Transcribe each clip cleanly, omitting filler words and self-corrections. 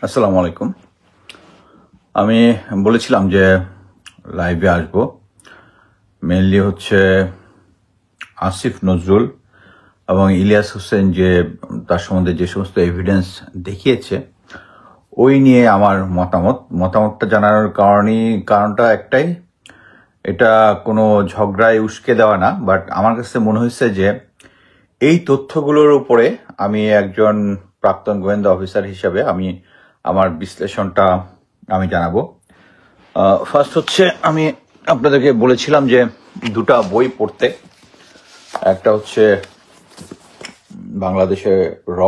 আসসালামু আলাইকুম। আমি বলেছিলাম যে লাইভে আসব, মেইনলি হচ্ছে আসিফ নজরুল এবং ইলিয়াস হোসেন যে তার সম্বন্ধে যে সমস্ত এভিডেন্স দেখিয়েছে ওই নিয়ে আমার মতামতটা জানানোর কারণটা একটাই, এটা কোনো ঝগড়ায় উস্কে দেওয়া না, বাট আমার কাছে মনে হয়েছে যে এই তথ্যগুলোর উপরে আমি একজন প্রাক্তন গোয়েন্দা অফিসার হিসেবে আমি আমার বিশ্লেষণটা আমি জানাবো। ফার্স্ট হচ্ছে আমি আপনাদেরকে বলেছিলাম যে দুটা বই পড়তে, একটা হচ্ছে বাংলাদেশে র,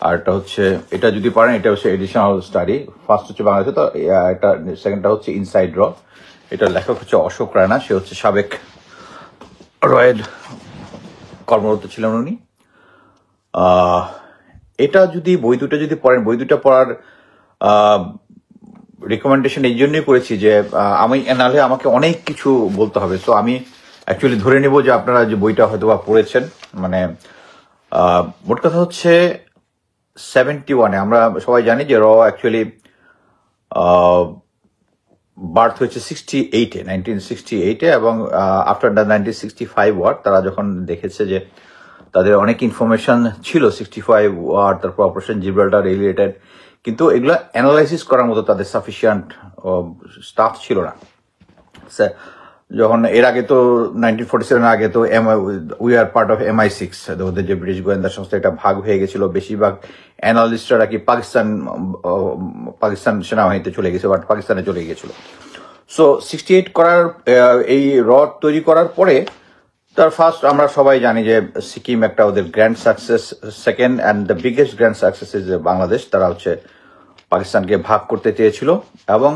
আর একটা হচ্ছে, এটা যদি পারেন এটা হচ্ছে এডিশনাল স্টাডি। ফার্স্ট হচ্ছে বাংলাদেশে, তো এটা সেকেন্ডটা হচ্ছে ইনসাইড র। এটার লেখক হচ্ছে অশোক রায়না, সে হচ্ছে সাবেক রয়ের কর্মরত ছিলেন উনি। এটা যদি বই দুটো যদি পড়েন, বই দুটো পড়ার রিকমেন্ডেশন এই জন্যই করেছি যে আমি নাহলে আমাকে অনেক কিছু বলতে হবে। সো আমি অ্যাকচুয়ালি ধরে নেব যে আপনারা যে বইটা হয়তো বা পড়েছেন। মানে মোট কথা হচ্ছে 71-এ আমরা সবাই জানি যে র অ্যাকচুয়ালি বার্থ হয়েছে 1968-এ, এবং আফটার দ্য 1965 ওয়ার তারা যখন দেখেছে যে তাদের অনেক ইনফরমেশন ছিল 65 ওয়ার, তারপর অপারেশন জিব্রাল্টার রিলেটেড, কিন্তু এগুলো অ্যানালাইসিস করার মতো তাদের সাফিসিয়েন্ট স্টাফ ছিল না। যখন এর আগে তো 1947 আগে তো we are part of MI6, ওদের যে ব্রিটিশ গোয়েন্দা সংস্থা, এটা ভাগ হয়ে গেছিল। বেশিরভাগ অ্যানালিস্টরা কি পাকিস্তান সেনাবাহিনীতে চলে গেছে, বাট পাকিস্তানে চলে গিয়েছিল। সো 68 করার এই র তৈরি করার পরে তার ফার্স্ট আমরা সবাই জানি যে সিকিম একটা ওদের grand success, second and the biggest grand success is Bangladesh. তারা হচ্ছে পাকিস্তানকে ভাগ করতে চেয়েছিল, এবং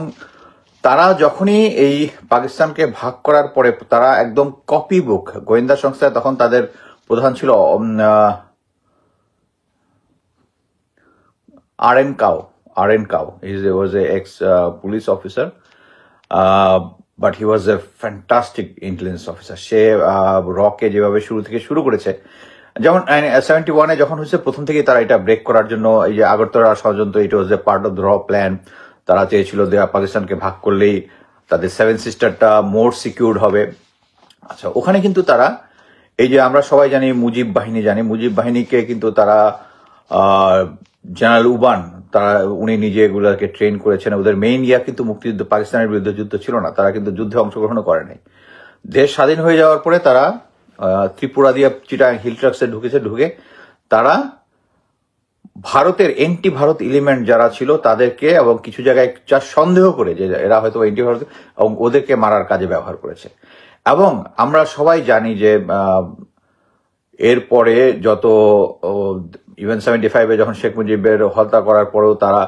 তারা যখনই এই পাকিস্তানকে ভাগ করার পরে তারা একদম কপি বুক গোয়েন্দা সংস্থায়, তখন তাদের প্রধান ছিল R N. Kao. He was a ex police officer, but he was a fantastic intelligence officer. সে রকে যেভাবে শুরু করেছে, যেমন 71-এ যখন হয়েছে প্রথম থেকেই তারা এটা ব্রেক করার জন্য, এই যে আগরতলা ষড়যন্ত্র, ইট ওয়াজ এ পার্ট অফ দ্য র প্ল্যান। তারা চেয়েছিল যে পাকিস্তানকে ভাগ করলেই তাদের 7 সিস্টারটা মোর সিকিউরড হবে। আচ্ছা, ওখানে কিন্তু তারা এই যে আমরা সবাই জানি মুজিব বাহিনীকে কিন্তু তারা জেনারেল উবান, উনি নিজে এগুলোকে ট্রেন করেছেন। ওদের মেইন কিন্তু মুক্তিযুদ্ধ, পাকিস্তানের বিরুদ্ধে যুদ্ধ ছিল না, তারা কিন্তু যুদ্ধে অংশগ্রহণ করে নাই। দেশ স্বাধীন হয়ে যাওয়ার পরে তারা ত্রিপুরা দিয়ে চিটাগাং হিল ট্রাক্সে ঢুকে তারা ভারতের এন্টি ভারত এলিমেন্ট যারা ছিল তাদেরকে, এবং কিছু জায়গায় যা সন্দেহ করে যে এরা হয়তো এন্টি ভারত, এবং ওদেরকে মারার কাজে ব্যবহার করেছে। এবং আমরা সবাই জানি যে এরপরে যত ইভেন 75-এ যখন শেখ মুজিবের হত্যা করার পরেও তারা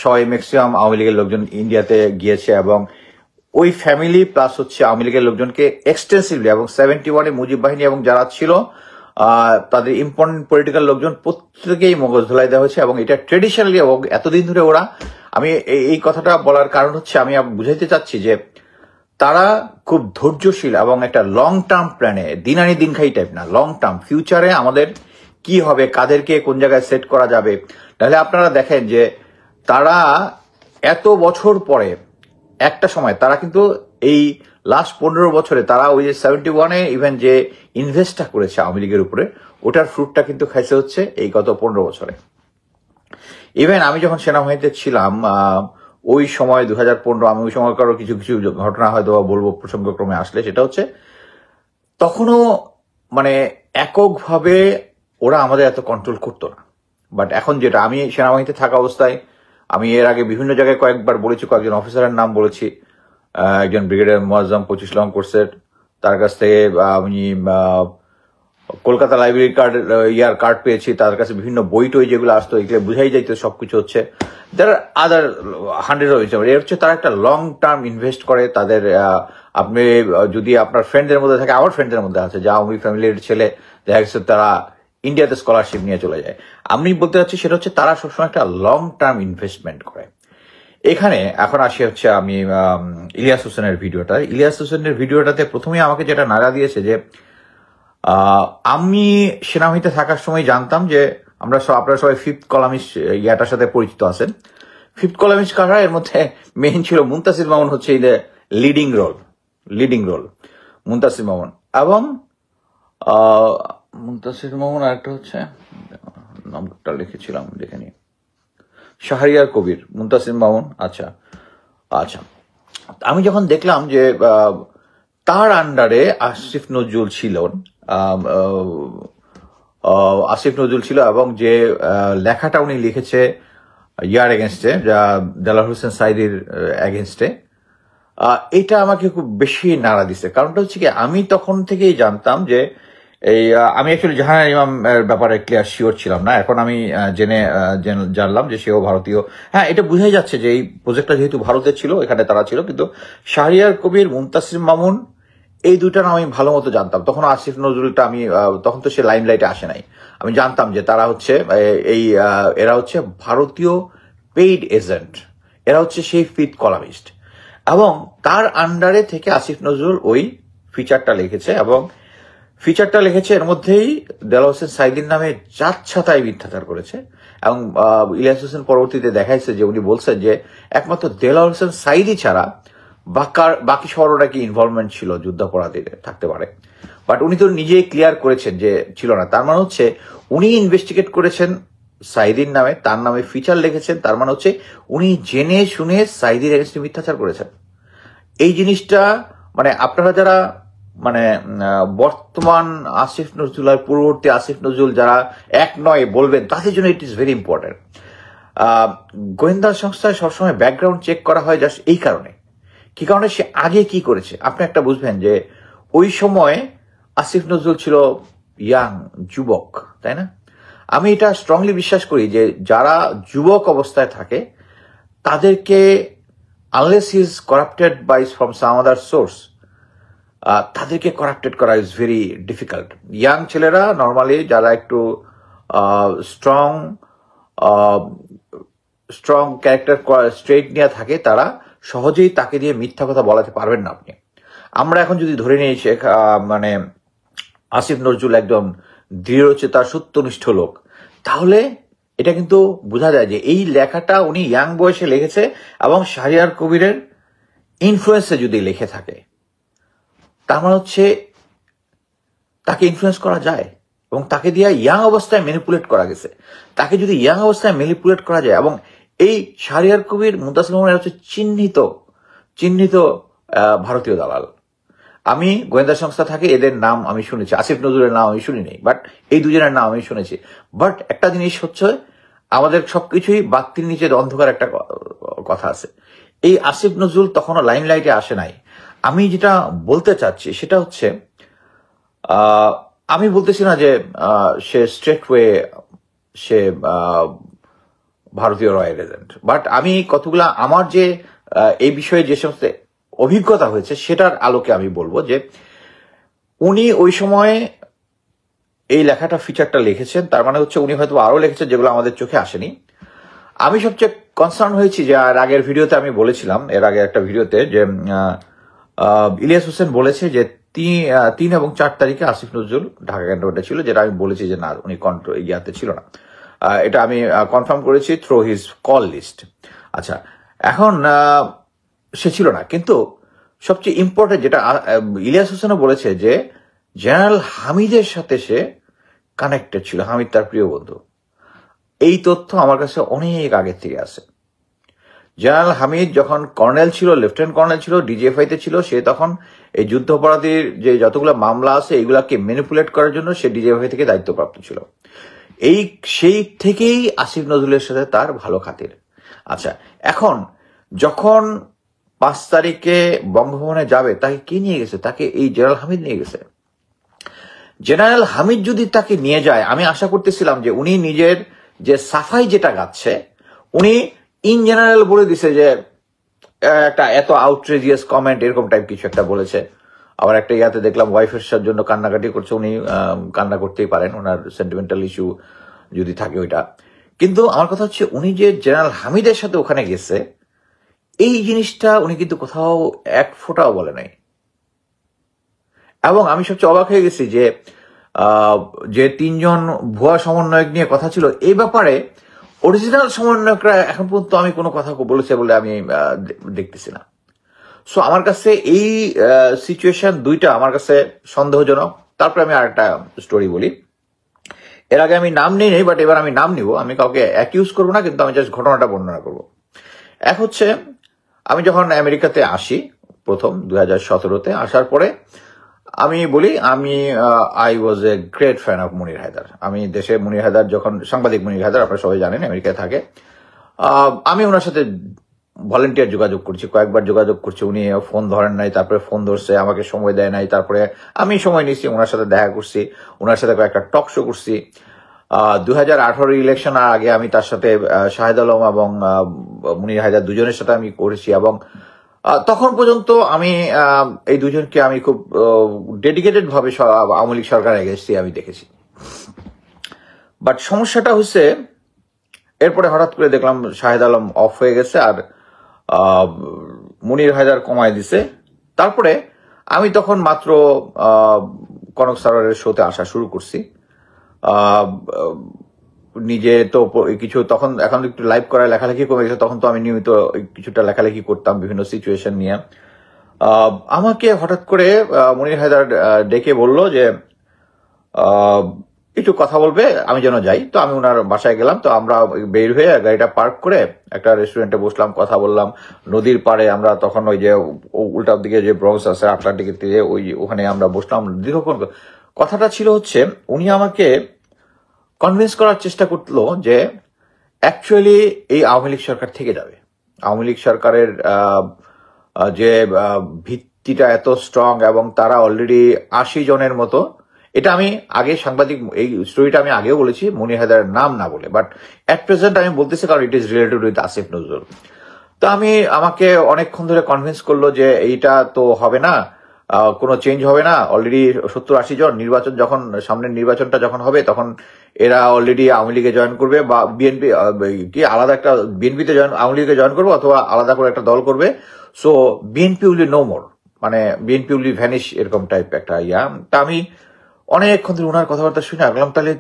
সবাই ম্যাক্সিমাম আওয়ামী লীগের লোকজন ইন্ডিয়াতে গিয়েছে, এবং ওই ফ্যামিলি প্লাস হচ্ছে আওয়ামী লীগের লোকজনকে এক্সটেন্সিভলি, এবং 71-এ মুজিব বাহিনী এবং যারা ছিল তাদের ইম্পর্টেন্ট পলিটিক্যাল লোকজন প্রত্যেকেই মগজ ধোলাই দেওয়া হয়েছে। এবং এটা ট্রেডিশনালি, এবং এতদিন ধরে ওরা, আমি এই কথাটা বলার কারণ হচ্ছে আমি বুঝাইতে চাচ্ছি যে তারা খুব ধৈর্যশীল এবং একটা লং টার্ম প্ল্যানে, দিন আনি দিন খাই টাইপ না, লং টার্ম ফিউচারে আমাদের কি হবে, কাদেরকে কোন জায়গায় সেট করা যাবে। তাহলে আপনারা দেখেন যে তারা এত বছর পরে একটা সময় তারা কিন্তু এই লাস্ট 15 বছরে তারা ওই যে 71-এ ইভেন যে ইনভেস্টটা করেছে আওয়ামী লীগের উপরে, ওটার ফ্রুটটা কিন্তু খাইছে হচ্ছে এই গত 15 বছরে। ইভেন আমি যখন সেনাবাহিনীতে ছিলাম ওই সময় 2015, আমি ওই সময়কারও কিছু ঘটনা হয়তো বলবো প্রসঙ্গক্রমে আসলে, সেটা হচ্ছে তখনও মানে এককভাবে ওরা আমাদের এত কন্ট্রোল করতো না। বাট এখন যেটা, আমি সেনাবাহিনীতে থাকা অবস্থায় আমি এর আগে বিভিন্ন জায়গায় কয়েকবার বলেছি, কয়েকজন অফিসারের নাম বলেছি। একজন ব্রিগেডিয়ার মোয়াজ্জম 25 লং কোর্সের, তার কাছ থেকে আমি কলকাতা লাইব্রেরি কার্ড পেয়েছি, তার কাছে বিভিন্ন বই টই যেগুলো আসতো, এগুলো বুঝাই যাইতো সবকিছু হচ্ছে। যারা আদার 100 হয়েছে, এর হচ্ছে তারা একটা লং টার্ম ইনভেস্ট করে তাদের। আপনি যদি আপনার ফ্রেন্ডদের মধ্যে থাকে, আমার ফ্রেন্ডদের মধ্যে আছে যে আওয়ামী ফ্যামিলির ছেলে, দেখা গেছে তারা ইন্ডিয়াতে স্কলারশিপ নিয়ে চলে যায়। আমি বলতে চাচ্ছি সেটা হচ্ছে তারা সবসময় একটা লং টার্ম ইনভেস্টমেন্ট করে। এখানে এখন আসি হচ্ছে আমি ইলিয়াস হোসেনের ভিডিওটাতে প্রথমেই আমাকে যেটা নাড়া দিয়েছে যে আমি সেনাবাহিনীতে থাকার সময় জানতাম যে আপনারা সবাই ফিফথ কলামিস্ট ইয়াটার সাথে পরিচিত আছেন। ফিফথ কলামিস্ট কারা? এর মধ্যে মেইন ছিল মুনতাসির মামুন, হচ্ছে এই লিডিং রোল মুনতাসির মামুন, এবং মুনতাসির মামুন আরেকটা হচ্ছে, নামটা লিখেছিলাম দেখে নিই, শাহরিয়ার কবির, মুনতাসির মামুন। আচ্ছা, আমি যখন দেখলাম যে তার আন্ডারে আসিফ নজরুল ছিল, এবং যে লেখাটা উনি লিখেছে ইয়ার এগেনস্টে, যা দেলোয়ার হোসেন সাঈদীর এগেনস্টে, এটা আমাকে খুব বেশি নাড়া দিছে। কারণটা হচ্ছে কি, আমি তখন থেকেই জানতাম যে আমি অ্যাকচুয়ালি জাহানারা ইমাম এর ব্যাপারে ক্লিয়ার শিওর ছিলাম না। এখন আমি জানলাম যে সেও ভারতীয়। হ্যাঁ, এটা বোঝাই যাচ্ছে যে এই প্রজেক্টটা যেহেতু ভারতের ছিল, এখানে তারা ছিল। কিন্তু শাহরিয়ার কবির, মুনতাসির মামুন, এই দুইটা নাম আমি ভালো মতো জানতাম। তখন আসিফ নজরুলটা তখন তো সে লাইমলাইটে আসে নাই। আমি জানতাম যে তারা হচ্ছে এরা হচ্ছে ভারতীয় পেইড এজেন্ট, এরা হচ্ছে সেই ফিফথ কলামিস্ট। এবং তার আন্ডারে থেকে আসিফ নজরুল ওই ফিচারটা লিখেছে, এবং ফিচারটা লিখেছে এর মধ্যেই দেলোয়ার হোসেন সাঈদীর নামে যাচ্ছাতাই মিথ্যাচার করেছে। এবং ইলিয়াস হোসেন পরবর্তীতে দেখাইছে যে উনি বলছেন যে একমাত্র দেলোয়ার হোসেন সাঈদী ছাড়া বাকি সবার নাকি ইনভলভমেন্ট ছিল, যুদ্ধাপরাধীদের থাকতে পারে। বাট উনি তো নিজেই ক্লিয়ার করেছেন যে ছিল না। তার মানে হচ্ছে উনি ইনভেস্টিগেট করেছেন সাঈদীর নামে, তার নামে ফিচার লিখেছেন। তার মানে হচ্ছে উনি জেনে শুনে সাঈদীর এগেন্স্টে মিথ্যাচার করেছেন। এই জিনিসটা মানে আপনারা যারা বর্তমান আসিফ নজরুল আর পূর্ববর্তী আসিফ নজরুল যারা এক নয় বলবেন, তাদের জন্য ইট ইজ ভেরি ইম্পর্টেন্ট। গোয়েন্দা সংস্থায় সবসময় ব্যাকগ্রাউন্ড চেক করা হয় জাস্ট এই কারণে। কি কারণে? সে আগে কি করেছে। আপনি একটা বুঝবেন যে ওই সময় আসিফ নজরুল ছিল ইয়াং, যুবক, তাই না? আমি এটা স্ট্রংলি বিশ্বাস করি যে যারা যুবক অবস্থায় থাকে তাদেরকে, unless he is corrupted by from some other source, তাদেরকে করাপ্টেড করা ইজ ভেরি ডিফিকাল্ট। ইয়াং ছেলেরা নর্মালি যারা একটু স্ট্রং ক্যারেক্টার স্ট্রেট নিয়ে থাকে, তারা সহজেই তাকে দিয়ে মিথ্যা কথা বলাতে পারবেন না আপনি। আমরা এখন যদি ধরে নিই আসিফ নজরুল একদম দৃঢ়চেতা সত্যনিষ্ঠ লোক, তাহলে এটা কিন্তু বোঝা যায় যে এই লেখাটা উনি ইয়াং বয়সে লিখেছে, এবং শাহরিয়ার কবিরের ইনফ্লুয়েন্সে যদি লিখে থাকে, তার মানে হচ্ছে তাকে ইনফ্লুয়েন্স করা যায়, এবং তাকে দিয়ে ইয়াং অবস্থায় ম্যানিপুলেট করা গেছে। তাকে যদি ইয়াং অবস্থায় ম্যানিপুলেট করা যায়, এবং এই শাহরিয়ার কবির, মুনতাসির মামুন হচ্ছে চিহ্নিত ভারতীয় দালাল। আমি গোয়েন্দা সংস্থা থাকে, এদের নাম আমি শুনেছি, আসিফ নজরুলের নাম আমি শুনি নাই, বাট এই দুজনের নাম আমি শুনেছি। বাট একটা জিনিস হচ্ছে, আমাদের সবকিছুই বাতির নিচে অন্ধকার একটা কথা আছে। এই আসিফ নজরুল তখনও লাইমলাইটে আসে নাই। আমি যেটা বলতে চাচ্ছি সেটা হচ্ছে, আমি বলতেছি না যে সে স্ট্রেট ওয়ে সে ভারতীয় রয়্যাল এজেন্ট, বাট আমি কতগুলা আমার যে এই বিষয়ে যে সমস্ত অভিজ্ঞতা হয়েছে সেটার আলোকে আমি বলবো যে উনি ওই সময় এই লেখাটা ফিচারটা লিখেছেন। তার মানে হচ্ছে উনি হয়তো আরো লিখেছেন যেগুলো আমাদের চোখে আসেনি। আমি সবচেয়ে কনসার্ন হয়েছি যে আগের ভিডিওতে আমি বলেছিলাম, এর আগে একটা ভিডিওতে, যে ইলিয়াস হোসেন বলেছে যে 3 এবং 4 তারিখে আসিফ নজরুল ঢাকা ক্যান্টনমেন্টে ছিল, যেটা আমি বলেছি যে না, উনি ইয়াতে ছিল না। এটা আমি কনফার্ম করেছি থ্রু হিজ কল লিস্ট। আচ্ছা, এখন সে ছিল না, কিন্তু সবচেয়ে ইম্পর্টেন্ট যেটা ইলিয়াস হোসেনও বলেছে যে জেনারেল হামিদের সাথে সে কানেক্টেড ছিল, হামিদ তার প্রিয় বন্ধু। এই তথ্য আমার কাছে অনেক আগের থেকে আছে। জেনারেল হামিদ যখন কর্নেল ছিল, লেফটেন্যান্ট কর্নেল ছিল, ডিজিএফআইতে ছিল, সে তখন এই যুদ্ধাপরাধীর যে যতগুলো মামলা আছে এগুলাকে ম্যানিপুলেট করার জন্য সে ডিজিএফআই থেকে দায়িত্বপ্রাপ্ত ছিল। সেই থেকেই আসিফ নজরুলের সাথে তার ভালো খাতির। আচ্ছা, এখন যখন 5 তারিখে বঙ্গভবনে যাবে, তাকে কি নিয়ে গেছে? তাকে এই জেনারেল হামিদ নিয়ে গেছে। জেনারেল হামিদ যদি তাকে নিয়ে যায়, আমি আশা করতেছিলাম যে উনি নিজের যে সাফাই যেটা গাচ্ছে, উনি ইন জেনারেল বলে দিছে যে একটা এত আউটরেজিয়াস কমেন্ট, এরকম টাইপ কিছু একটা বলেছে। আবার একটা ইয়াতে দেখলাম ওয়াইফের জন্য কান্নাকাটি করছে। উনি কান্না করতেই পারেন, ওনার সেন্টিমেন্টাল ইস্যু যদি থাকে ওইটা। কিন্তু আমার কথা হচ্ছে, উনি যে জেনারেল হামিদের সাথে ওখানে গেছে, এই জিনিসটা উনি কিন্তু কোথাও এক ফোঁটাও বলে নাই। এবং আমি সবচেয়ে অবাক হয়ে গেছি যে আহ, যে 3জন ভুয়া সমন্বয়ক নিয়ে কথা ছিল, এই ব্যাপারে অরিজিনাল সমন্বয়করা এখন পর্যন্ত আমি কোনো কথা বলেছে বলে আমি দেখতেছি না। সো আমার কাছে এই সিচুয়েশন দুইটা আমার কাছে সন্দেহজনক। তারপরে আমি আরেকটা স্টোরি বলি। এর আগে আমি নাম নেই, বাট এবার আমি নাম নিব। আমি কাউকে অ্যাকিউজ করবো না, কিন্তু আমি জাস্ট ঘটনাটা বর্ণনা করব। এক হচ্ছে, আমি যখন আমেরিকাতে আসি প্রথম 2017-তে, আসার পরে আমি বলি আমি I was a great fan of Monir Haider. আমি দেশে মনির হায়দার যখন, সাংবাদিক মনির হায়দার আপনারা সবাই জানেন আমেরিকায় থাকে, আমি ওনার সাথে ভলেন্টিয়ার যোগাযোগ করছি, কয়েকবার যোগাযোগ করছি, উনি ফোন ধরেন নাই, তারপরে ফোন ধরছে, আমাকে সময় দেয় নাই, তারপরে আমি সময় নিচ্ছি, ওনার সাথে দেখা করছি, ওনার সাথে কয়েকটা টক শো করছি। 2018 ইলেকশন আগে আমি তার সাথে শাহেদ আলম এবং মুনির হায়দার দুজনের সাথে আমি করেছি, এবং তখন পর্যন্ত আমি এই দুজনকে আমি খুব ডেডিকেটেড ভাবে আওয়ামী লীগ সরকার এগেছি আমি দেখেছি। বাট সমস্যাটা হচ্ছে, এরপরে হঠাৎ করে দেখলাম শাহেদ আলম অফ হয়ে গেছে আর মুনির হায়দার কমায় দিছে। তারপরে আমি তখন মাত্র কনক সারোয়ারের শোতে আসা শুরু করছি। নিজে তো কিছু তখন, এখন একটু লাইভ করার লেখালেখি কমে গেছে, তখন তো আমি নিয়মিত কিছুটা লেখালেখি করতাম বিভিন্ন সিচুয়েশন নিয়ে। আমাকে হঠাৎ করে মুনির হায়দার ডেকে বলল যে একটু কথা বলবে, আমি যেন যাই। তো আমি ওনার বাসায় গেলাম। তো আমরা বের হয়ে গাড়িটা পার্ক করে একটা রেস্টুরেন্টে বসলাম, কথা বললাম নদীর পাড়ে। আমরা তখন ওই যে উল্টার দিকে যে ব্রঙ্কস আছে আটলান্টিকের দিকে, ওখানে আমরা বসলাম দীর্ঘক্ষণ। কথাটা ছিল হচ্ছে, উনি আমাকে কনভিন্স করার চেষ্টা করলো যে অ্যাকচুয়ালি এই আওয়ামী লীগ সরকার থেকে যাবে। আওয়ামী লীগ সরকারের যে ভিত্তিটা এত স্ট্রং, এবং তারা অলরেডি 80 জনের মতো, এটা আমি আগে সাংবাদিক, এই স্টোরিটা আমি আগেও বলেছি মুনির হায়দারের নাম না বলে, বাট এট প্রেজেন্ট আমি বলতেছি কারণ it is related with Asif Nazrul. তো আমাকে অনেকক্ষণ ধরে কনভিন্স করলো যে এইটা তো হবে না, কোনো চেঞ্জ হবে না। অলরেডি 70-80 জন, নির্বাচন যখন, সামনের নির্বাচনটা যখন হবে তখন এরা অলরেডি আওয়ামী লীগে জয়েন করবে, বা বিএনপি কি আলাদা একটা বিএনপিতে জয়েন, আওয়ামী লীগে জয়েন করবে, অথবা আলাদা করে একটা দল করবে। So BNP will no more, মানে বিএনপি উইল ভ্যানিশ, এরকম টাইপ একটা ইয়া। তা আমি অনেকক্ষণ ধরে ওনার কথাবার্তা শুনে আগলাম, তাহলে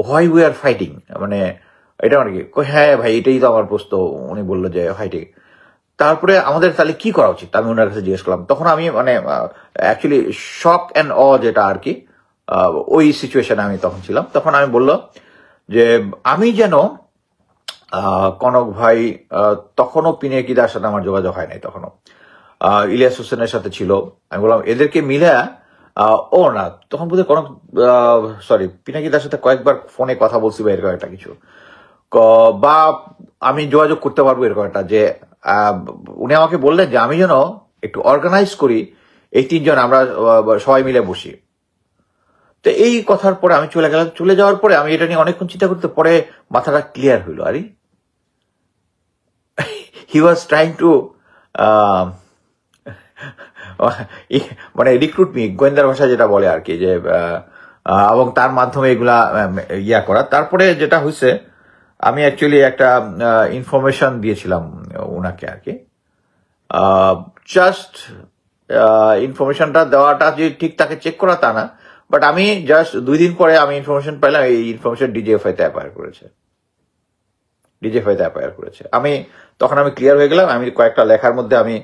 হোয়াই উই আর ফাইটিং, মানে এটা মানে কি? হ্যাঁ ভাই, এটাই তো আমার প্রশ্ন। উনি বললো যে ফাইটিং, তারপরে আমাদের তাহলে কি করা উচিত, আমি ওনার কাছে জিজ্ঞেস করলাম। তখন আমি মানে অ্যাকচুয়ালি শক অ্যান্ড যেটা আর কি, ওই সিচুয়েশনে আমি তখন ছিলাম। তখন আমি বললো যে আমি যেন কনক ভাই, তখনও পিনাকিদার সাথে আমার যোগাযোগ হয় নাই, তখনও ইলিয়াস হোসেনের সাথে ছিল। আমি বললাম এদেরকে মিলে, ও না, তখন বোধহয় কনক, সরি, পিনাকিদার সাথে কয়েকবার ফোনে কথা বলছি বা এরকম একটা কিছু, বা আমি যোগাযোগ করতে পারবো এরকম একটা, যে উনি আমাকে বললেন যে আমি যেন একটু অর্গানাইজ করি, এই 3 জন আমরা সবাই মিলে বসি। তো এই কথার পরে আমি চলে গেলাম। চলে যাওয়ার পরে আমি এটা নিয়ে অনেকক্ষণ চিন্তা করতে, পরে মাথাটা ক্লিয়ার হইলো, আরে হি ওয়াজ ট্রাইং টু মানে রিক্রুট মি, গোয়েন্দার ভাষায় যেটা বলে আর কি, যে এবং তার মাধ্যমে এগুলা ইয়া করা। তারপরে যেটা হয়েছে, আমি অ্যাকচুয়ালি একটা ইনফরমেশন দিয়েছিলাম ওনাকে আর কি, জাস্ট ইনফরমেশনটা দেওয়াটা যে ঠিক তাকে চেক করা তা না, বাট আমি জাস্ট 2 দিন পরে আমি ইনফরমেশন পাইলাম এই ইনফরমেশন ডিজিএফআই-তে অ্যাপায়ার করেছে। আমি তখন আমি ক্লিয়ার হয়ে গেলাম। আমি কয়েকটা লেখার মধ্যে আমি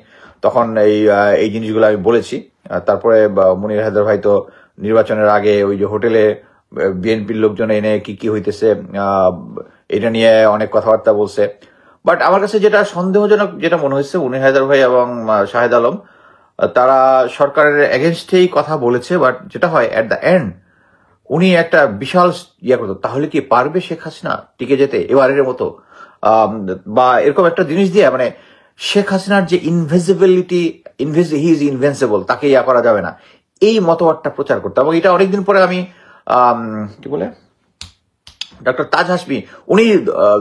তখন এই জিনিসগুলো আমি বলেছি। তারপরে মুনির হায়দার ভাই তো নির্বাচনের আগে ওই যে হোটেলে বিএনপির লোকজন এনে কি হইতেছে এটা নিয়ে অনেক কথাবার্তা বলছে। বাট আমার কাছে যেটা সন্দেহজনক যেটা মনে হয়েছে, মুনির হায়দার ভাই এবং শাহেদ আলম তারা সরকারের এগেনস্টেই কথা বলেছে, বাট যেটা হয় অ্যাট দ্য এন্ড উনি একটা বিশাল ইয়ে করতো, তাহলে কি পারবে শেখ হাসিনা টিকে যেতে এবারের মতো, বা এরকম একটা জিনিস দিয়ে, মানে শেখ হাসিনার যে ইনভিজিবিলিটি, হি ইজ ইনভেন্সিবল, তাকে ইয়া করা যাবে না, এই মতবাদটা প্রচার করতো। এবং এটা অনেকদিন পরে আমি কি বলে ডক্টর তাজ হাসমি উনি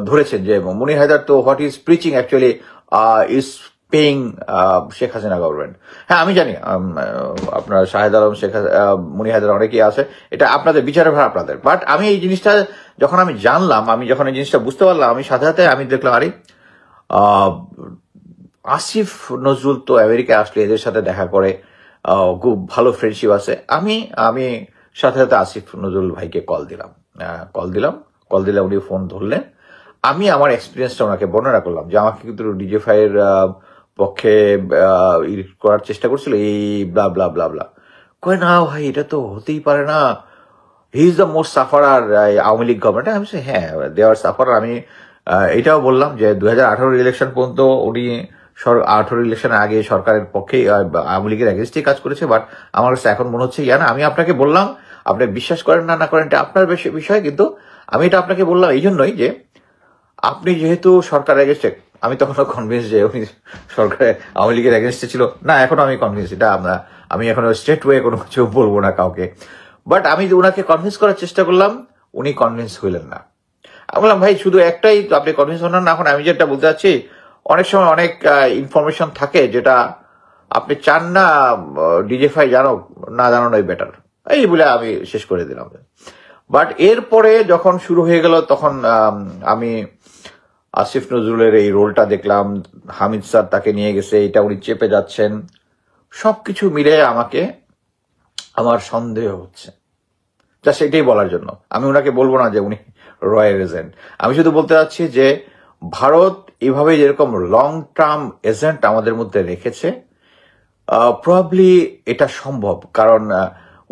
ধরেছেন যে মুনির হায়দার তো what is preaching actually is paying Sheikh Hasina government. হ্যাঁ আমি জানি আপনার শাহেদ আলম, মুনির হায়দার অনেকেই আছে, এটা আপনাদের বিচারের ভার আপনাদের। বাট আমি এই জিনিসটা যখন আমি জানলাম, আমি যখন এই জিনিসটা বুঝতে পারলাম, আমি সাথে সাথে আমি দেখলাম আরে আসিফ নজরুল তো আমেরিকায় আসলে এদের সাথে দেখা করে, খুব ভালো ফ্রেন্ডশিপ আছে। আমি আমি সাথে সাথে আসিফ নজরুল ভাইকে কল দিলে উনি ফোন ধরলেন। আমি আমার এক্সপিরিয়েন্সটা ওনাকে বর্ণনা করলাম যে আমাকে কিন্তু ডিজিএফআই এর পক্ষে করার চেষ্টা করছিল, এই ব্লা ব্লা ব্লা ব্লা। কয় না ভাই, এটা তো হতেই পারে না, he is the most sufferer Awami League government. আমি হ্যাঁ, দে আর সাফারার। আমি এটাও বললাম যে 2018 ইলেকশন পর্যন্ত উনি 18 ইলেকশনের আগে সরকারের পক্ষে আওয়ামী লীগের এগেনস্টে কাজ করেছে। বাট আমার কাছে এখন মনে হচ্ছে না, আমি আপনাকে বললাম, আপনি বিশ্বাস করেন না করেন এটা আপনার বিষয়, কিন্তু আমি এটা আপনাকে বললাম এই জন্যই যে আপনি যেহেতু সরকার এগেনস্টে, আমি তখন কনভিন্স যে উনি সরকারে আওয়ামী লীগের এগেনস্টে ছিল না, এখনো আমি কনভিন্স, এটা আমি এখনো স্ট্রেট ওয়ে কোনো কিছু বলবো না কাউকে। বাট আমি ওনাকে কনভিন্স করার চেষ্টা করলাম, উনি কনভিন্স হইলেন না। আমি বললাম ভাই শুধু একটাই তো, আপনি কনভিন্স হন না। এখন আমি যেটা বলতে চাচ্ছি, অনেক সময় অনেক ইনফরমেশন থাকে যেটা আপনি চান না ডিজিএফআই জানুক, না জানানোই বেটার, এই বলে আমি শেষ করে দিলাম। বাট এরপরে যখন শুরু হয়ে গেল তখন আমি আসিফ নজরুলের এই রোলটা দেখলাম, হামিদ স্যার তাকে নিয়ে গেছে, এটা উনি চেপে যাচ্ছেন, সবকিছু মিলে আমাকে আমার সন্দেহ হচ্ছে। জাস্ট এটাই বলার জন্য, আমি ওনাকে বলবো না যে উনি রয়্যাল এজেন্ট। আমি শুধু বলতে চাচ্ছি যে ভারত এভাবে যেরকম লং টার্ম এজেন্ট আমাদের মধ্যে রেখেছে, প্রবাবলি এটা সম্ভব, কারণ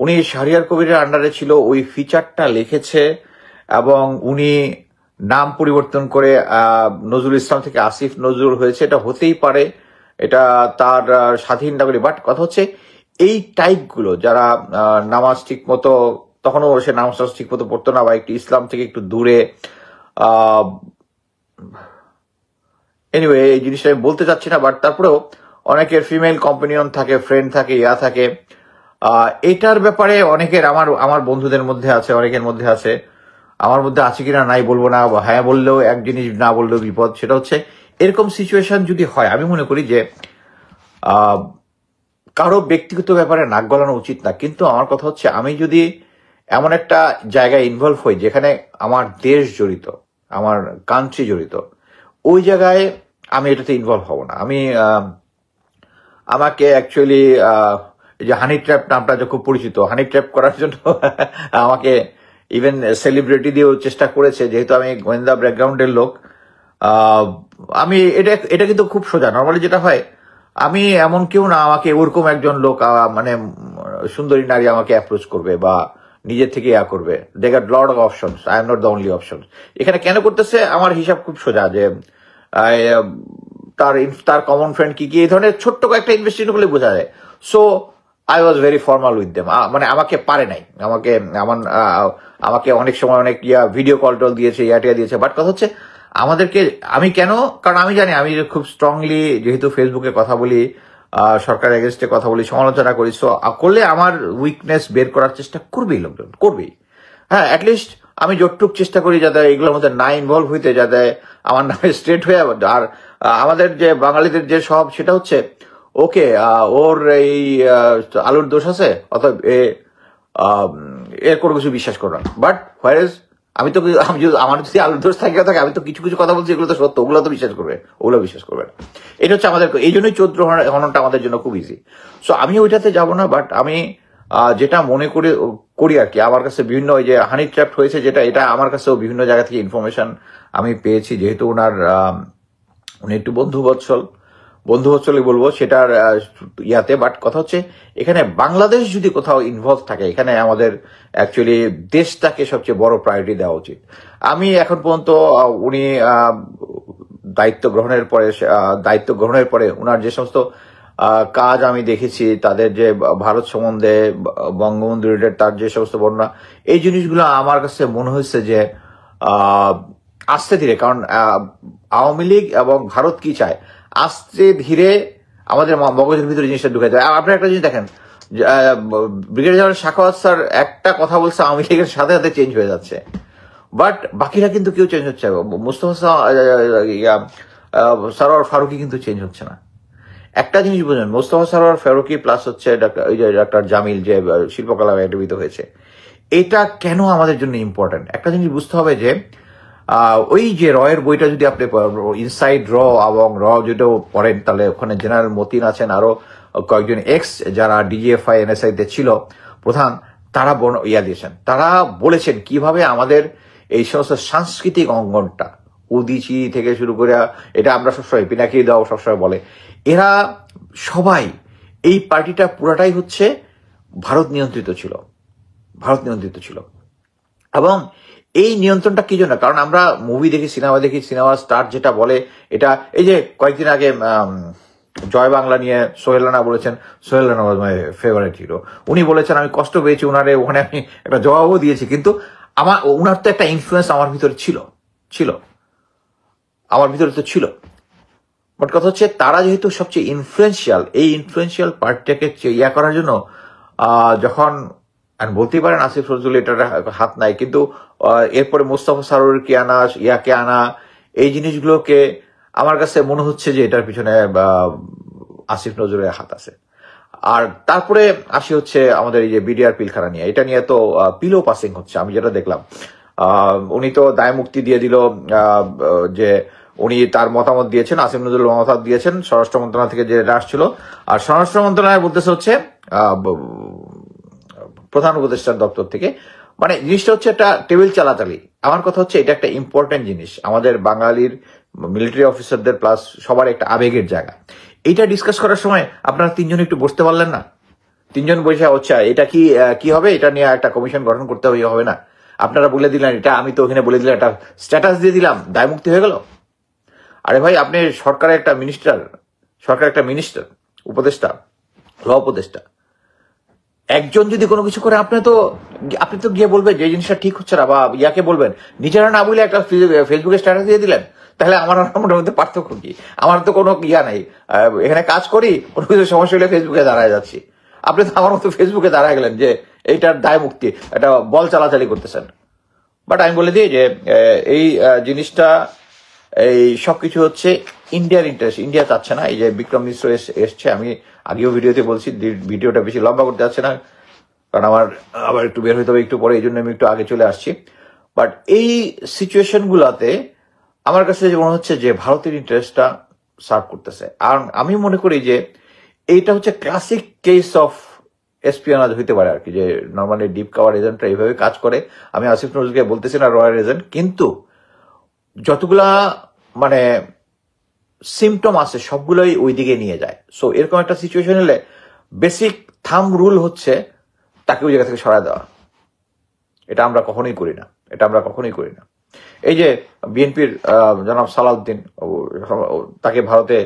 উনি শাহরিয়ার কবিরের আন্ডারে ছিল, ওই ফিচারটা লিখেছে এবং উনি নাম পরিবর্তন করে নজরুল ইসলাম থেকে আসিফ নজরুল হয়েছে। এটা হতেই পারে, এটা তার স্বাধীন নাগরিক। বাট কথা হচ্ছে এই টাইপগুলো যারা নামাজ ঠিক মতো, তখনও সে নামাজ ঠিক মতো পড়তো না, বা একটু ইসলাম থেকে একটু দূরে, এনিওয়ে এই জিনিসটা আমি বলতে চাচ্ছি না। বাট তারপরেও অনেকের ফিমেল কম্পানিয়ন থাকে, ফ্রেন্ড থাকে, থাকে, এটার ব্যাপারে অনেকের আমার বন্ধুদের মধ্যে আছে, অনেকের মধ্যে আছে, আমার মধ্যে আছে কিনা নাই বলবো না, হ্যাঁ বললেও এক জিনিস, না বললেও বিপদ। সেটা হচ্ছে এরকম সিচুয়েশন যদি হয়, আমি মনে করি যে কারো ব্যক্তিগত ব্যাপারে নাক গলানো উচিত না। কিন্তু আমার কথা হচ্ছে, আমি যদি এমন একটা জায়গায় ইনভলভ হই যেখানে আমার দেশ জড়িত, আমার কান্ট্রি জড়িত, ওই জায়গায় আমি এটাতে ইনভলভ হব না। আমাকে অ্যাকচুয়ালি যে হানি ট্র্যাপ নামটা যে খুব পরিচিত, হানি ট্র্যাপ করার জন্য আমাকে ইভেন সেলিব্রিটি দিয়েও চেষ্টা করেছে, যেহেতু আমি গোয়েন্দা ব্যাকগ্রাউন্ডের লোক। আমি এটা কিন্তু খুব সোজা, নর্মালি যেটা হয়, আমি এমন কেউ না আমাকে ওরকম একজন লোক মানে সুন্দরী নারী আমাকে অ্যাপ্রোচ করবে বা নিজের থেকে করবে। They got lot of options, I am not the only option. এখানে কেন করতেছে, আমার হিসাব খুব সোজা, যে তার কমন ফ্রেন্ড কি কি, এই ধরনের ছোট্ট কয়েকটা ইনভেস্টিগেশন করলে বোঝা যায়। So I was very formal with them. মানে আমাকে পারে নাই, আমাকে অনেক সময় অনেক ভিডিও কল টল দিয়েছে, টিয়া দিয়েছে। বাট কথা হচ্ছে আমাদেরকে, আমি কেন, কারণ আমি জানি আমি খুব স্ট্রংলি যেহেতু ফেসবুকে কথা বলি, সরকার এগেনস্টে কথা বলি, সমালোচনা করি, সো করলে আমার উইকনেস বের করার চেষ্টা করবেই লোকজন, করবেই। হ্যাঁ, অ্যাটলিস্ট আমি যতটুক চেষ্টা করি যাতে এগুলোর মধ্যে না ইনভলভ হইতে, যাতে আমার নামে স্ট্রেট হয়ে। আর আমাদের যে বাঙালিদের যে সব, সেটা হচ্ছে ওকে ওর এই আলুর দোষ আছে, অথবা এর কোনো কিছু বিশ্বাস করো না। বাট হোয়ার আমার যদি আলুর দোষ থাকে, আমি তো কিছু কিছু কথা বলছি, এগুলো তো সত্য, ওগুলো তো বিশ্বাস করবে, ওগুলো বিশ্বাস করবে না। এটা হচ্ছে আমাদের, এই জন্যই চৌদ্র হননটা আমাদের জন্য খুব ইজি। সো আমি ওইটাতে যাব না। বাট আমি যেটা মনে করি আর কি, আমার কাছে বিভিন্ন ওই যে হানি ট্র্যাপ হয়েছে, যেটা এটা আমার কাছেও বিভিন্ন জায়গা থেকে ইনফরমেশন আমি পেয়েছি, যেহেতু উনি একটু বন্ধুবৎসলই বলবো সেটার ইয়াতে। বাট কথা হচ্ছে এখানে বাংলাদেশ যদি কোথাও ইনভলভ থাকে, এখানে আমাদের অ্যাকচুয়ালি দেশটাকে সবচেয়ে বড় প্রায়োরিটি দেওয়া উচিত। আমি এখন পর্যন্ত উনি দায়িত্ব গ্রহণের পরে উনার যে সমস্ত কাজ আমি দেখেছি, তাদের যে ভারত সম্বন্ধে, বঙ্গবন্ধু রিলেটেড তার যে সমস্ত বর্ণনা, এই জিনিসগুলো আমার কাছে মনে হয়েছে যে আস্তে ধীরে, কারণ আওয়ামী লীগ এবং ভারত কি চায়, আস্তে ধীরে আমাদের মগজের ভিতরে জিনিসটা ঢুকে যায়। আপনি একটা জিনিস দেখেন, ব্রিগেডিয়ার জেনারেল সাখাওয়াত স্যার একটা কথা বলছে, আওয়ামী লীগের সাথে সাথে চেঞ্জ হয়ে যাচ্ছে। বাট বাকিরা কিন্তু কেউ চেঞ্জ হচ্ছে, মুস্তফা সরোয়ার ফারুকি কিন্তু চেঞ্জ হচ্ছে না। একটা জিনিস বুঝলেন, মোস্তফা সরোয়ার ফারুকি প্লাস হচ্ছে ডাক্তার জামিল যে শিল্পকলা একাডেমিতে হয়েছে, এটা কেন আমাদের জন্য ইম্পর্টেন্ট, একটা জিনিস বুঝতে হবে যে ওই যে রয়ের বইটা যদি আপনি ইনসাইড র এবং র যেটা পড়েন, তাহলে ওখানে জেনারেল মতিন আছেন, আরো কয়েকজন এক্স যারা ডিজিএফআই এনএসআই তে ছিল প্রধান, তারা দিয়েছেন, তারা বলেছেন কিভাবে আমাদের এই সমস্ত সাংস্কৃতিক অঙ্গনটা উদিচি থেকে শুরু করে, এটা আমরা সবসময় পিনাকি দাও সবসময় বলে, এরা সবাই এই পার্টিটা পুরাটাই হচ্ছে ভারত নিয়ন্ত্রিত ছিল। এবং এই নিয়ন্ত্রণটা কি জন্য? কারণ আমরা মুভি দেখি, সিনেমা স্টার যেটা বলে, এটা এই যে কয়েকদিন আগে জয় বাংলা নিয়ে সোহেল রানা বলেছেন, সোহেল রানা ওয়াজ মাই ফেভারিট হিরো, উনি বলেছেন আমি কষ্ট পেয়েছি ওনারে, ওখানে আমি একটা জবাবও দিয়েছি, কিন্তু ওনার তো একটা ইনফ্লুয়েন্স আমার ভিতরে ছিল। বাট কথা হচ্ছে তারা যেহেতু সবচেয়ে ইনফ্লুয়েন্সিয়াল, এই ইনফ্লুয়েন্সিয়াল পার্টিটাকে করার জন্য যখন বলতেই পারেন আসিফ নজরুল এটার হাত নাই, কিন্তু এরপরে মোস্তফা সরোয়ারকে আনা, ইয়াকে আনা, এই জিনিসগুলোকে আমার কাছে মনে হচ্ছে যে এটার পিছনে আসিফ নজরুলের হাত আছে। আর তারপরে আসি হচ্ছে আমাদের এই যে বিডিআর পিলখানা নিয়ে, এটা নিয়ে তো পিলো পাসিং হচ্ছে। আমি যেটা দেখলাম, উনি তো দায় মুক্তি দিয়ে দিল, যে উনি তার মতামত দিয়েছেন, আসিফ নজরুল মতামত দিয়েছেন স্বরাষ্ট্র মন্ত্রণালয় থেকে যে আসছিল, আর স্বরাষ্ট্র মন্ত্রণালয় বলতেছে হচ্ছে প্রধান উপদেষ্টার দপ্তর থেকে, মানে জিনিসটা হচ্ছে একটা টেবিল চালাচালি। আমার কথা হচ্ছে এটা একটা ইম্পর্টেন্ট জিনিস, আমাদের বাঙালির মিলিটারি অফিসারদের প্লাস সবার একটা আবেগের জায়গা। এইটা ডিসকাস করার সময় আপনারা তিনজন একটু বসতে পারলেন না? তিনজন বসে হচ্ছে এটা কি হবে, এটা নিয়ে একটা কমিশন গঠন করতে হবে না? আপনারা বলে দিলেন এটা, আমি তো ওখানে বলে দিলাম, একটা স্ট্যাটাস দিয়ে দিলাম, দায় মুক্তি হয়ে গেল। আরে ভাই, আপনি সরকারের একটা মিনিস্টার, উপদেষ্টা, ল উপদেষ্টা, একজন যদি কোনো কিছু করে আপনি তো গিয়ে বলবেন যে জিনিসটা ঠিক হচ্ছে না, বা ইয়াকে বলবেন, নিজেরা না বলে একটা ফেসবুকে স্ট্যাটাস দিয়ে দিলেন, তাহলে আমার মধ্যে পার্থক্য কি? আমার তো কোনো ইয়া নাই, এখানে কাজ করি, কোনো কিছু সমস্যা হলে ফেসবুকে দাঁড়ায় যাচ্ছি। আপনি তো আমার মতো ফেসবুকে দাঁড়ায় গেলেন যে এইটার দায় মুক্তি, এটা বল চালাচালি করতেছেন। বাট আমি বলে দিই যে এই জিনিসটা, এই সবকিছু হচ্ছে ইন্ডিয়ার ইন্টারেস্ট। ইন্ডিয়া চাচ্ছে না। এই যে বিক্রম মিশ্র এসছে, আমি আগেও ভিডিওতে বলছি, ভিডিওটা বেশি লম্বা করতে যাচ্ছে না, কারণ আমার আবার একটু বের হইতে হবে একটু পরে, এই জন্য আমি একটু আগে চলে আসছি। বাট এই সিচুয়েশন গুলাতে আমার কাছে মনে হচ্ছে যে ভারতের ইন্টারেস্টটা সার্ভ করতেছে। আর আমি মনে করি যে এইটা হচ্ছে ক্লাসিক কেস অফ এসপিওনাজ হইতে পারে আর কি, যে নর্মালি ডিপ কাভার এজেন্টরা এইভাবে কাজ করে। আমি আসিফ নজরুলকে বলতেছি না রয়্যাল এজেন্ট, কিন্তু যতগুলা মানে সিমটম আছে সবগুলোই ওই দিকে নিয়ে যায়। সো এরকম একটা সিচুয়েশন হলে বেসিক থাম রুল হচ্ছে তাকে ওই জায়গা থেকে সরায় দেওয়া। এটা আমরা কখনোই করি না। এই যে বিএনপির জনাব সালাউদ্দিন, তাকে ভারতে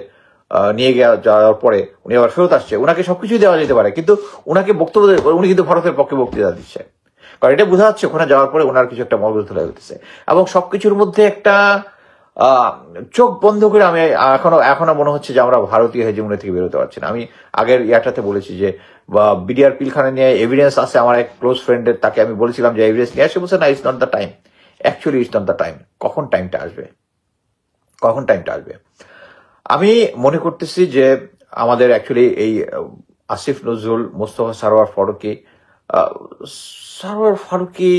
নিয়ে যাওয়ার পরে উনি আবার ফেরত আসছে, ওনাকে সবকিছুই দেওয়া যেতে পারে, কিন্তু ওনাকে বক্তব্য, উনি কিন্তু ভারতের পক্ষে বক্তৃতা দিচ্ছে, কারণ এটা বোঝা যাচ্ছে ওখানে যাওয়ার পরে ওনার কিছু একটা মগজ ধরে হতেছে। এবং সবকিছুর মধ্যে একটা চোখ বন্ধ করে আমি এখনো মনে হচ্ছে যে আমরা ভারতীয় হেজিমনি থেকে বেরোতে পারছি না। আমি আগের ইয়াটাতে বলেছি যে বিডিআর পিলখানা নিয়ে এভিডেন্স আছে আমার এক ক্লোজ ফ্রেন্ডের, তাকে আমি বলেছিলাম যে এভিডেন্স নিয়ে আসে, বলছে না, it's not the time. Actually it's not the time. কখন টাইমটা আসবে? আমি মনে করতেছি যে আমাদের অ্যাকচুয়ালি এই আসিফ নজরুল, মোস্তফা সরোয়ার ফারুকী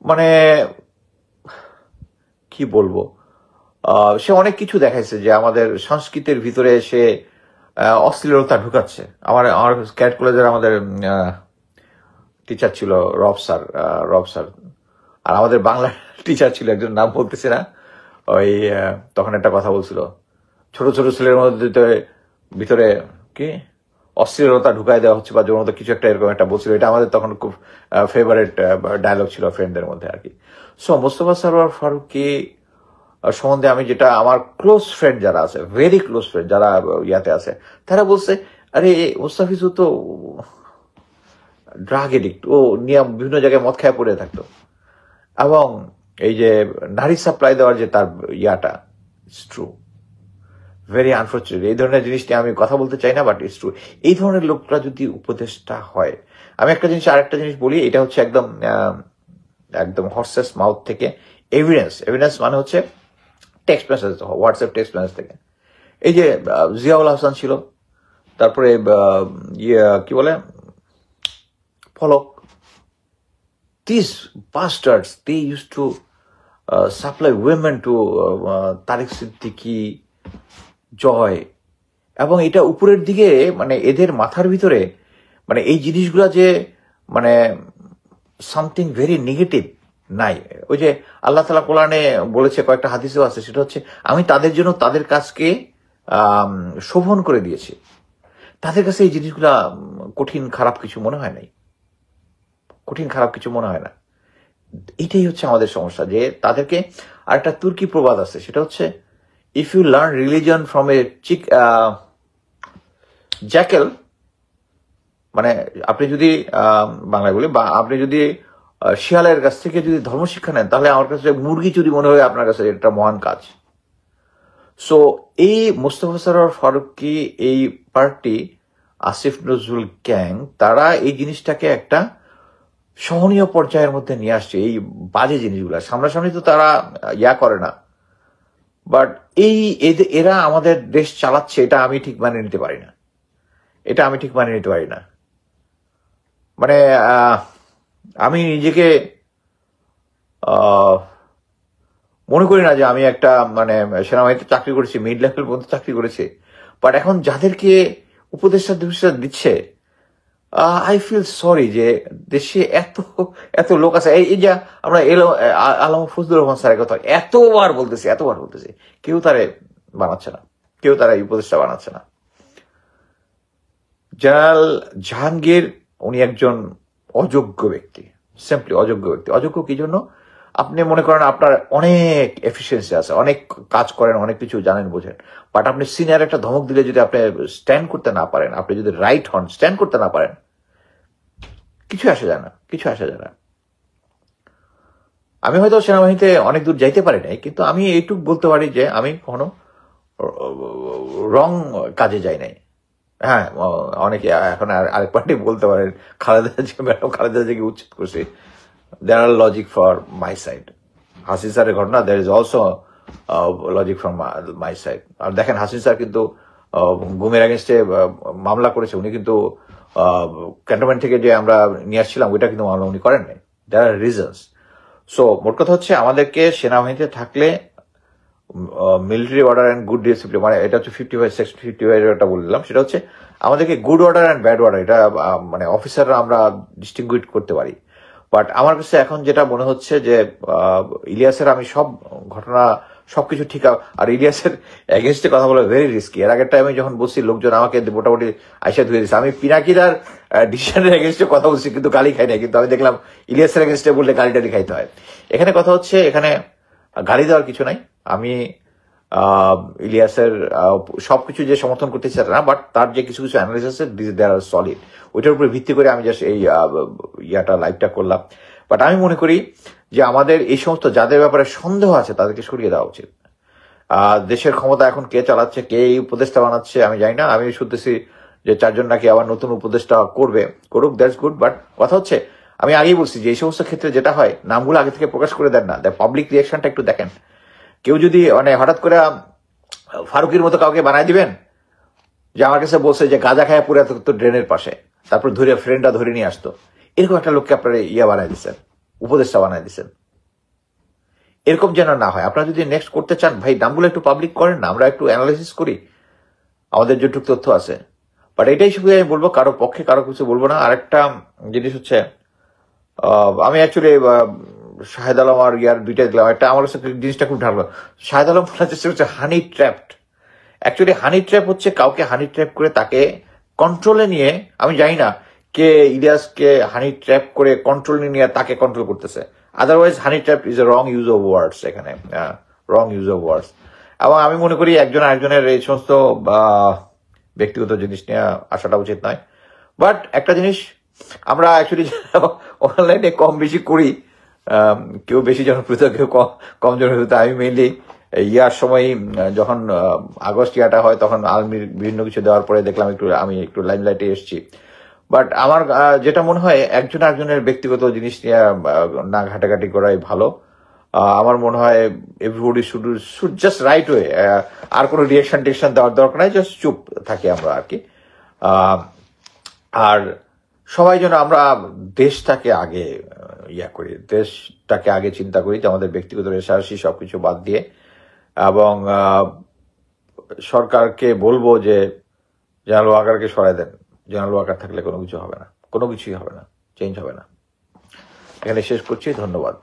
মানে কি বলবো, সে অনেক কিছু দেখাইছে যে আমাদের সংস্কৃতির ভিতরে সে অশ্লীলতা ঢুকাচ্ছে। আমার ক্যাট কলেজের আমাদের টিচার ছিল রব স্যার, আর আমাদের বাংলা টিচার ছিল একজন, নাম বলতেছি না, ওই তখন একটা কথা বলছিল, ছোট ছোট ছেলের মধ্যে ভিতরে কি অশ্লীলতা ঢুকাই দেওয়া হচ্ছে বা যৌনতা কিছু একটা এরকম একটা বলছিল। এটা আমাদের তখন খুব ফেভারিট ডায়লগ ছিল ফ্রেন্ডদের মধ্যে আর কি। সো মোস্তফা সরোয়ার ফারুকী সম্বন্ধে আমি যেটা, আমার ক্লোজ ফ্রেন্ড যারা আছে, ভেরি ক্লোজ ফ্রেন্ড যারা ইয়াতে আছে, তারা বলছে আরে মুস্তাফিজও তো ড্রাগ এডিক্ট, ও নিয়ে বিভিন্ন জায়গায় মদ খায় পড়ে থাকতো, এবং এই যে নারী সাপ্লাই দেওয়ার যে তার ইয়াটা, ইটস ট্রু, ভেরি আনফর্চুনেট। এই ধরনের জিনিস নিয়ে আমি কথা বলতে চাই না, বাট ইটস ট্রু। এই ধরনের লোকরা যদি উপদেষ্টা হয়, আমি আরেকটা জিনিস বলি, এটা হচ্ছে একদম হর্সেস মাউথ থেকে এভিডেন্স মানে হচ্ছে text message, WhatsApp text message থেকে। এই যে জিয়াউল হাসান ছিল, তারপরে কি বলে ফলক, these bastards, they used to supply women to Tariq Siddiqui, Joy, এবং এটা উপরের দিকে মানে এদের মাথার ভিতরে মানে এই জিনিসগুলা যে মানে সামথিং ভেরি নেগেটিভ নাই। ওই যে আল্লাহ তাআলা কোরআনে বলেছে, কয়েকটা হাদিসেও আছে, সেটা হচ্ছে আমি তাদের জন্য তাদের কাজকে শোভন করে দিয়েছি। তাদের কাছে এই জিনিসগুলা কঠিন খারাপ কিছু মনে হয় নাই, কঠিন খারাপ কিছু মনে হয় না। এটাই হচ্ছে আমাদের সমস্যা, যে তাদেরকে। আর একটা তুর্কি প্রবাদ আছে, সেটা হচ্ছে if you learn religion from a jackal, মানে আপনি যদি বাংলায় বলি, বা আপনি যদি শিয়ালের কাছ থেকে যদি ধর্মশিক্ষা নেন, তাহলে আমার কাছে মুরগি চুরি মনে হয় আপনার কাছে এটা মহান কাজ। সো এই মোস্তফা সরোয়ার ফারুকী, এই পার্টি, আসিফ নজরুল গ্যাং, তারা এই জিনিসটাকে একটা সহনীয় পর্যায়ের মধ্যে নিয়ে আসছে। এই বাজে জিনিসগুলা সামনাসামনি তো তারা করে না, বাট এই এরা আমাদের দেশ চালাচ্ছে, এটা আমি ঠিক মানে নিতে পারি না, এটা আমি ঠিক মানে নিতে পারি না। মানে আমি নিজেকে মনে করি না যে আমি একটা মানে সেনাবাহিনীতে চাকরি করেছি, মিড লেভেল পর্যন্ত চাকরি করেছি, বাট এখন যাদেরকে উপদেষ্টা দিচ্ছে, আই ফিল সরি যে দেশে এত এত লোক আছে। এই যে আমরা আল্লামা ফজলুর রহমান স্যারের কথা এতবার বলতেছি, কেউ তারে বানাচ্ছে না, কেউ তারা উপদেষ্টা বানাচ্ছে না। জেনারেল জাহাঙ্গীর, উনি একজন অযোগ্য ব্যক্তি, সিম্পলি অযোগ্য ব্যক্তি। অযোগ্য কি জন্য? আপনি মনে করেন আপনার অনেক এফিসিয়েন্সি আছে, অনেক কাজ করেন, অনেক কিছু জানেন বোঝেন, বাট আপনি সিনিয়র একটা ধমক দিলে যদি আপনি স্ট্যান্ড করতে না পারেন, আপনি যদি রাইট হন, স্ট্যান্ড করতে না পারেন, কিছু আসে যায় না, কিছু আসে যায় না। আমি হয়তো সেনাবাহিনীতে অনেক দূর যাইতে পারি নাই, কিন্তু আমি এইটুকু বলতে পারি যে আমি কখনো রং কাজে যাই নাই। হ্যাঁ, অনেকে এখন আরেক পার্টি বলতে পারেন খালেদা জিয়াকে উচ্ছেদ করছে, there are logic for my side. Hasin স্যারের ঘটনা, there is also logic from my side. আর দেখেন হাসিন স্যার কিন্তু গুমের এগেনস্টে মামলা করেছে, উনি কিন্তু ক্যান্টনমেন্ট থেকে যে আমরা নিয়ে আসছিলাম ওইটা কিন্তু মামলা উনি করেন নাই। there are reasons. সো মোট কথা হচ্ছে আমাদেরকে সেনাবাহিনীতে থাকলে military order and good discipline, মানে এটা হচ্ছে 55 সেকশন 55 বলে দিলাম, সেটা হচ্ছে আমাদেরকে good order and bad order, এটা মানে অফিসাররা আমরা ডিস্টিংগুইশ করতে পারি। বাট আমার কাছে এখন যেটা মনে হচ্ছে যে ইলিয়াসের আমি সব ঘটনা সবকিছু ঠিক, আর ইলিয়াসের এগেনস্টে কথা বলা ভেরি রিস্কি। এর আগের টাইমে যখন বলছি লোকজন আমাকে মোটামুটি আইসা ধুয়ে দিচ্ছে, আমি পিনাকিদার ডিসিশনের এগেনস্টে কথা বলছি কিন্তু গালি খাই না, কিন্তু আমি দেখলাম ইলিয়াসের এগেনস্টে বললে গালি খাইতে হয়। এখানে কথা হচ্ছে, এখানে গালি দেওয়ার কিছু নাই। আমি ইলিয়াসের সবকিছু যে সমর্থন করতে চাই না, বাট তার যে কিছু কিছু অ্যানালিসিস আছে দে আর সলিড, ওইটার উপরে ভিত্তি করে আমি জাস্ট এই লাইভটা করলাম। বাট আমি মনে করি যে আমাদের এই সমস্ত যাদের ব্যাপারে সন্দেহ আছে তাদেরকে সরিয়ে দেওয়া উচিত। দেশের ক্ষমতা এখন কে চালাচ্ছে, কে এই উপদেষ্টা বানাচ্ছে আমি জানি না। আমি শুনতেছি যে 4 জন নাকি আবার নতুন উপদেষ্টা করুক, দ্যাটস গুড। বাট কথা হচ্ছে, আমি আগেই বলছি যে এই সমস্ত ক্ষেত্রে যেটা হয়, নামগুলো আগে থেকে প্রকাশ করে দেন না, পাবলিক রিয়াকশনটা একটু দেখেন। কেউ যদি মানে হঠাৎ করে ফারুকের মতো কাউকে বানায় দিবেন, যে আমার কাছে বলছে যে গাঁজা খায় পুরো তো ড্রেনের পাশে, তারপর ফ্রেন্ডরা ধরে নিয়ে আসতো, এরকম একটা লোককে আপনারা বানায় দিচ্ছেন, উপদেষ্টা বানায় দিচ্ছেন। এরকম যেন না হয়। আপনারা যদি নেক্সট করতে চান, ভাই নামগুলো একটু পাবলিক করেন না, আমরা একটু অ্যানালাইসিস করি, আমাদের যেটুকু তথ্য আছে। বাট এটাই শুধু আমি বলবো, কারো পক্ষে কারো কিছু বলবো না। আরেকটা জিনিস হচ্ছে, আমি অ্যাকচুয়ালি শাহেদ আলম আর দুইটা দেখলাম, একটা আমার কাছে জিনিসটা খুব ঢাকলো। শাহেদ আলম বলার চেষ্টা হচ্ছে হানি ট্র্যাপড। অ্যাকচুয়ালি হানি ট্র্যাপ হচ্ছে কাউকে হানি ট্র্যাপ করে তাকে কন্ট্রোলে নিয়ে, আমি জানি না কে ইলিয়াসকে হানি ট্র্যাপ করে কন্ট্রোলে নিয়ে তাকে কন্ট্রোল করতেছে। Otherwise honey trap is a wrong use of words, এখানে রং ইউজ অফ ওয়ার্ডস। এবং আমি মনে করি একজন আরেকজনের এই সমস্ত ব্যক্তিগত জিনিস নিয়ে আসাটা উচিত নয়। বাট একটা জিনিস আমরা অ্যাকচুয়ালি অনলাইনে কম বেশি করি, কেউ বেশি জনপ্রিয়, কেউ কম জনপ্রিয়। আমি মেইনলি সময় যখন আগস্ট হয়, তখন আর্মির বিভিন্ন কিছু দেওয়ার পরে দেখলাম আমি একটু লাইমলাইটে এসেছি। বাট আমার যেটা মনে হয়, একজন আরেকজনের ব্যক্তিগত জিনিস নিয়ে না ঘাটাঘাটি করাই ভালো। আমার মনে হয় everybody should just right way, আর কোনো রিয়াকশন দেওয়ার দরকার নাই, জাস্ট চুপ থাকি আমরা আর কি। আর সবাই যেন আমরা দেশটাকে আগে করি, দেশটাকে আগে চিন্তা করি, যে আমাদের ব্যক্তিগত রেশারেশি সবকিছু বাদ দিয়ে। এবং সরকারকে বলবো যে জেনারেল ওয়াকারকে সরাই দেন। জেনারেল ওয়াকার থাকলে কোনো কিছু হবে না, কোনো কিছুই হবে না, চেঞ্জ হবে না। এখানে শেষ করছি, ধন্যবাদ।